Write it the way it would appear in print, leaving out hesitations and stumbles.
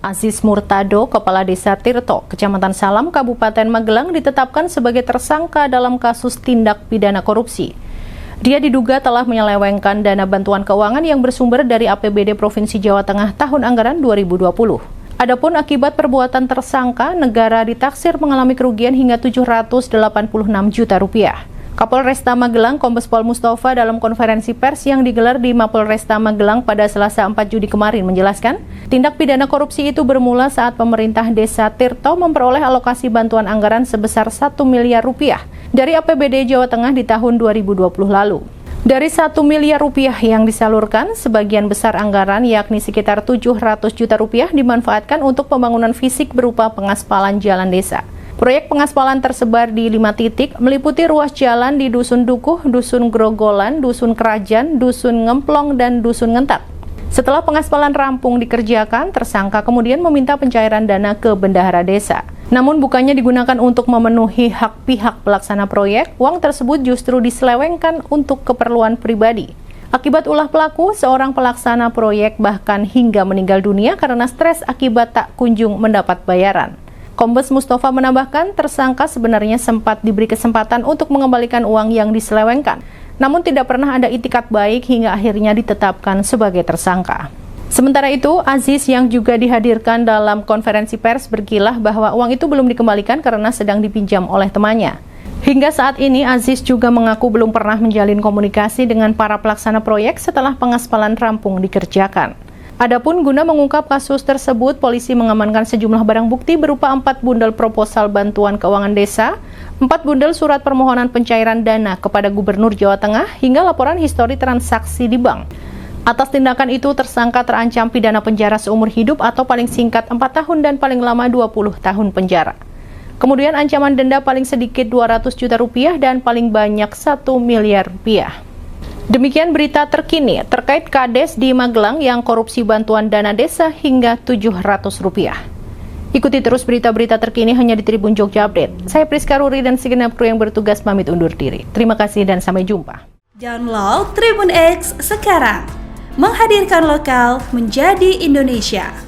Aziz Murtado, Kepala Desa Tirto, Kecamatan Salam, Kabupaten Magelang ditetapkan sebagai tersangka dalam kasus tindak pidana korupsi. Dia diduga telah menyelewengkan dana bantuan keuangan yang bersumber dari APBD Provinsi Jawa Tengah tahun anggaran 2020. Adapun akibat perbuatan tersangka, negara ditaksir mengalami kerugian hingga 786 juta rupiah. Kapolresta Magelang, Kombes Pol Mustafa dalam konferensi pers yang digelar di Mapolresta Magelang pada Selasa 4 Juni kemarin menjelaskan, tindak pidana korupsi itu bermula saat pemerintah Desa Tirto memperoleh alokasi bantuan anggaran sebesar 1 miliar rupiah dari APBD Jawa Tengah di tahun 2020 lalu. Dari 1 miliar rupiah yang disalurkan, sebagian besar anggaran yakni sekitar 700 juta rupiah dimanfaatkan untuk pembangunan fisik berupa pengaspalan jalan desa. Proyek pengaspalan tersebar di 5 titik, meliputi ruas jalan di Dusun Dukuh, Dusun Grogolan, Dusun Kerajaan, Dusun Ngemplong, dan Dusun Ngentak. Setelah pengaspalan rampung dikerjakan, tersangka kemudian meminta pencairan dana ke bendahara desa. Namun bukannya digunakan untuk memenuhi hak pihak pelaksana proyek, uang tersebut justru diselewengkan untuk keperluan pribadi. Akibat ulah pelaku, seorang pelaksana proyek bahkan hingga meninggal dunia karena stres akibat tak kunjung mendapat bayaran. Kombes Mustafa menambahkan, tersangka sebenarnya sempat diberi kesempatan untuk mengembalikan uang yang diselewengkan, namun tidak pernah ada itikat baik hingga akhirnya ditetapkan sebagai tersangka. Sementara itu, Aziz yang juga dihadirkan dalam konferensi pers berkilah bahwa uang itu belum dikembalikan karena sedang dipinjam oleh temannya. Hingga saat ini, Aziz juga mengaku belum pernah menjalin komunikasi dengan para pelaksana proyek setelah pengaspalan rampung dikerjakan. Adapun guna mengungkap kasus tersebut, polisi mengamankan sejumlah barang bukti berupa 4 bundel proposal bantuan keuangan desa, 4 bundel surat permohonan pencairan dana kepada Gubernur Jawa Tengah, hingga laporan histori transaksi di bank. Atas tindakan itu, tersangka terancam pidana penjara seumur hidup atau paling singkat 4 tahun dan paling lama 20 tahun penjara. Kemudian ancaman denda paling sedikit 200 juta rupiah dan paling banyak 1 miliar rupiah. Demikian berita terkini terkait Kades di Magelang yang korupsi bantuan dana desa hingga 700 rupiah. Ikuti terus berita-berita terkini hanya di Tribun Jogja Update. Saya Priska Ruri dan segenap kru yang bertugas pamit undur diri. Terima kasih dan sampai jumpa. Download Tribun X sekarang. Menghadirkan lokal menjadi Indonesia.